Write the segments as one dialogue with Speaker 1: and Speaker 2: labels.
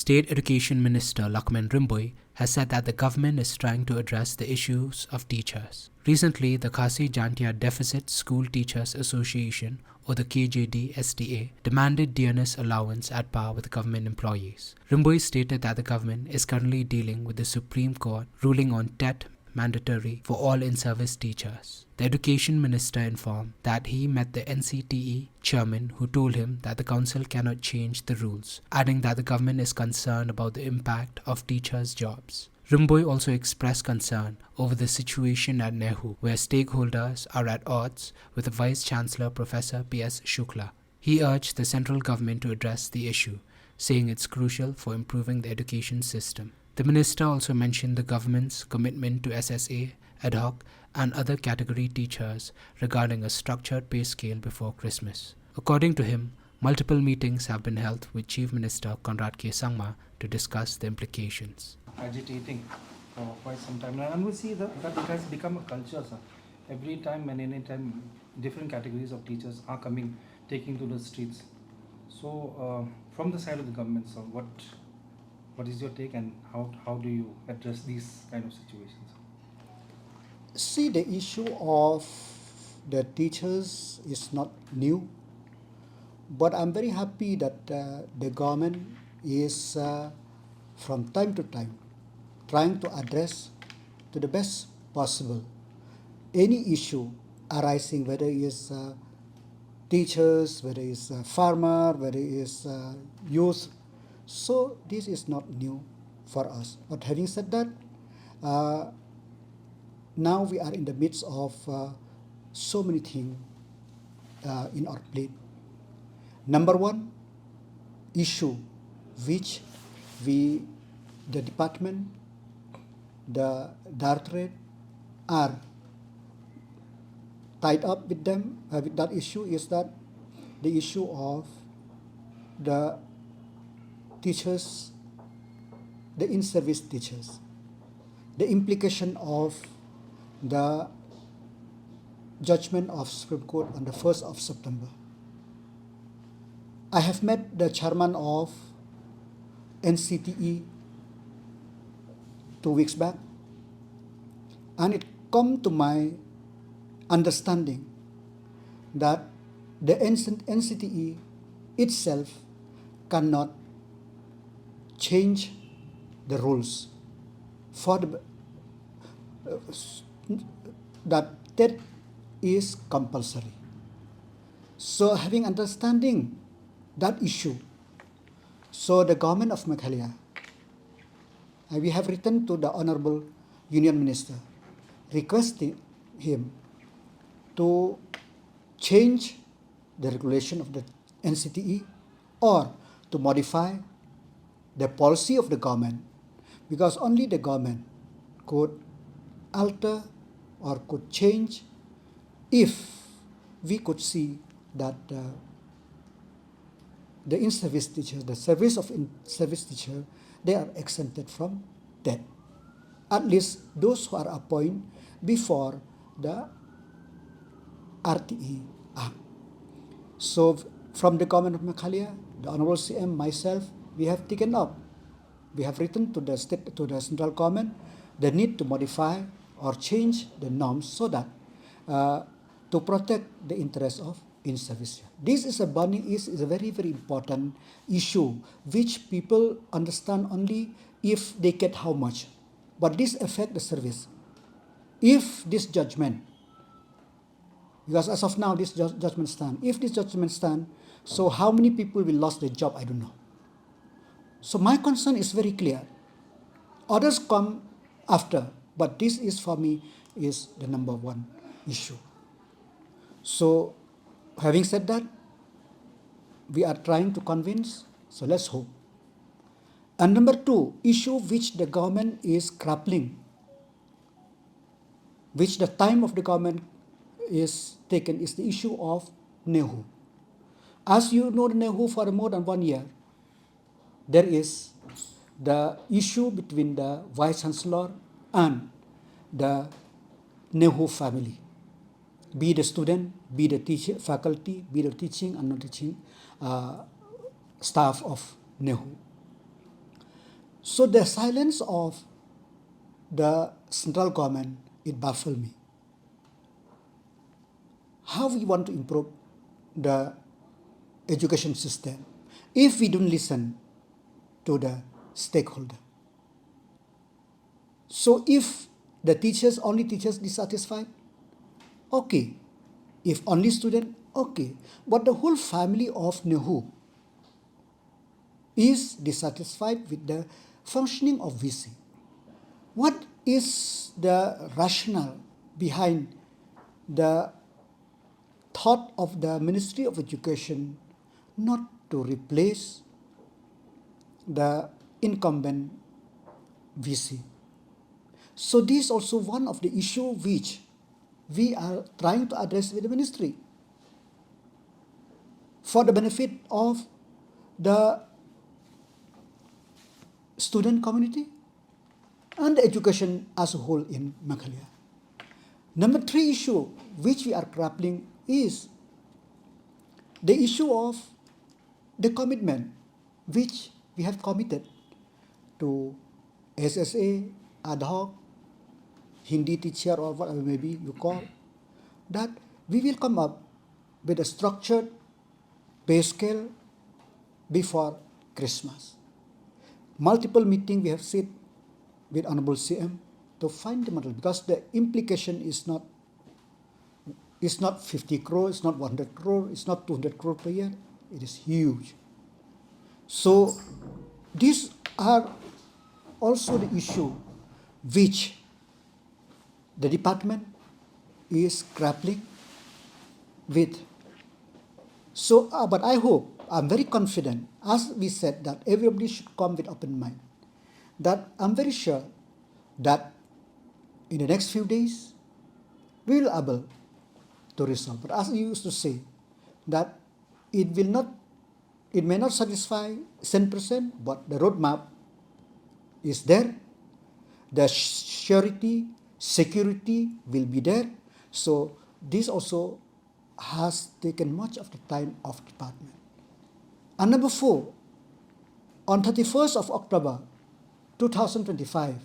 Speaker 1: State Education Minister Lahkmen Rymbui has said that the government is trying to address the issues of teachers. Recently, the Khasi Jantia Deficit School Teachers Association, or the KJD-STA, demanded dearness allowance at par with government employees. Rymbui stated that the government is currently dealing with the Supreme Court ruling on TET mandatory for all in-service teachers. The Education Minister informed that he met the NCTE chairman who told him that the council cannot change the rules, adding that the government is concerned about the impact of teachers' jobs. Rymbui also expressed concern over the situation at NEHU, where stakeholders are at odds with the Vice-Chancellor Professor P.S. Shukla. He urged the central government to address the issue, saying it's crucial for improving the education system. The minister also mentioned the government's commitment to SSA, ad hoc, and other category teachers regarding a structured pay scale before Christmas. According to him, multiple meetings have been held with Chief Minister Conrad K. Sangma to discuss the implications.
Speaker 2: Agitating for quite some time now, and we see that it has become a culture, sir. Every time and any time, different categories of teachers are coming, taking to the streets. So, from the side of the government, sir, what is your take, and how do you address these kind of situations?
Speaker 3: See, the issue of the teachers is not new, but I'm very happy that the government is from time to time trying to address to the best possible any issue arising, whether it is teachers, whether it is farmer, whether it is youth. So this is not new for us. But having said that, now we are in the midst of so many things in our plate. Number one issue which the department, the directorate are tied up with them, with that issue, is that the issue of the teachers, the in-service teachers, the implication of the judgment of Supreme Court on the 1st of September. I have met the chairman of NCTE 2 weeks back, and it come to my understanding that the NCTE itself cannot change the rules for the that is compulsory. So having understanding that issue, so the government of Meghalaya, we have written to the Honorable Union Minister requesting him to change the regulation of the NCTE or to modify the policy of the government, because only the government could alter or could change if we could see that the in-service teachers, the service of in-service teacher, they are exempted from that. At least those who are appointed before the RTE Act. So from the government of Meghalaya, the Honorable CM, myself, we have taken up. We have written to the central government the need to modify or change the norms so that to protect the interests of in-service. This is a very, very important issue which people understand only if they get how much. But this affects the service. If this judgment, because as of now this judgment stand, if this judgment stand, so how many people will lose their job, I don't know. So my concern is very clear. Others come after, but this is for me is the number one issue. So having said that, we are trying to convince, so let's hope. And number two, issue which the government is grappling, which the time of the government is taken, is the issue of NEHU. As you know, the NEHU for more than 1 year, there is the issue between the Vice Chancellor and the NEHU family, be the student, be the teacher, faculty, be the teaching and non-teaching staff of NEHU. So the silence of the central government, it baffles me. How we want to improve the education system if we don't listen to the stakeholder? So if the teachers, only teachers dissatisfied, okay. If only student, okay. But the whole family of NEHU is dissatisfied with the functioning of VC. What is the rationale behind the thought of the Ministry of Education not to replace the incumbent VC? So this is also one of the issue which we are trying to address with the ministry for the benefit of the student community and the education as a whole in Meghalaya. Number 3 issue which we are grappling is the issue of the commitment which we have committed to SSA, ad hoc, Hindi teacher or whatever maybe you call, that we will come up with a structured pay scale before Christmas. Multiple meetings we have sit with Honorable CM to find the model, because the implication is not 50 crore, it's not 100 crore, it's not 200 crore per year, it is huge. So these are also the issue which the department is grappling with. So, but I hope, I'm very confident, as we said, that everybody should come with open mind, that I'm very sure that in the next few days, we will be able to resolve. But as you used to say, that it may not satisfy 100%, but the roadmap is there. The surety, security will be there. So this also has taken much of the time of department. And number 4, on 31st of October 2025,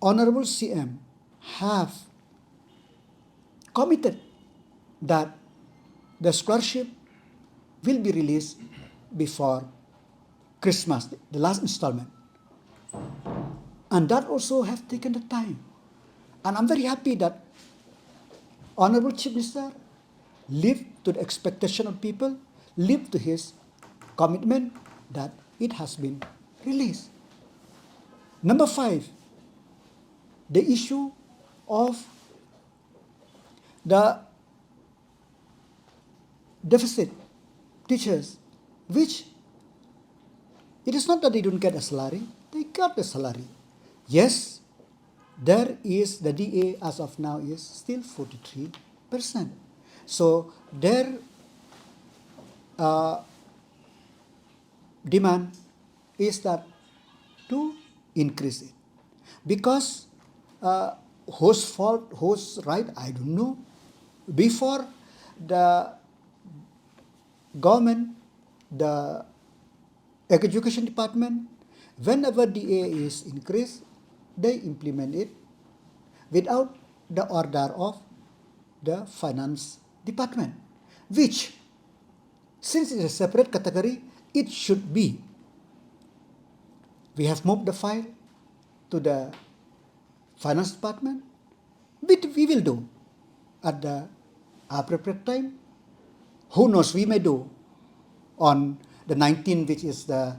Speaker 3: Honorable CM have committed that the scholarship will be released before Christmas, the last installment. And that also have taken the time. And I'm very happy that Honorable Chief Minister lived to the expectation of people, lived to his commitment that it has been released. Number 5, the issue of the deficit teachers, which it is not that they don't get a salary, they got the salary. Yes, there is the DA as of now is still 43%. So their demand is that to increase it. Because whose fault, whose right, I don't know. Before the government, the education department, whenever DA is increased, they implement it without the order of the finance department, which, since it is a separate category, it should be. We have moved the file to the finance department, but we will do at the appropriate time. Who knows, we may do on the 19th, which is the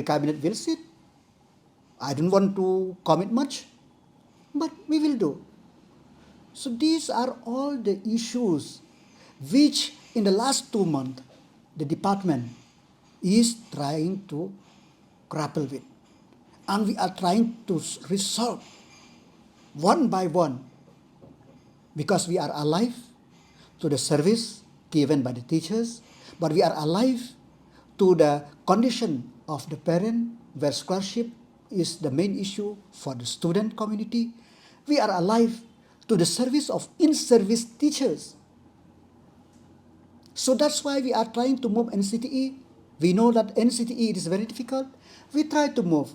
Speaker 3: cabinet will sit. I don't want to commit much, but we will do. So these are all the issues which in the last 2 months the department is trying to grapple with. And we are trying to resolve one by one, because we are alive to the service given by the teachers, but we are alive to the condition of the parent, where scholarship is the main issue for the student community. We are alive to the service of in-service teachers. So that's why we are trying to move NCTE. We know that NCTE is very difficult. We try to move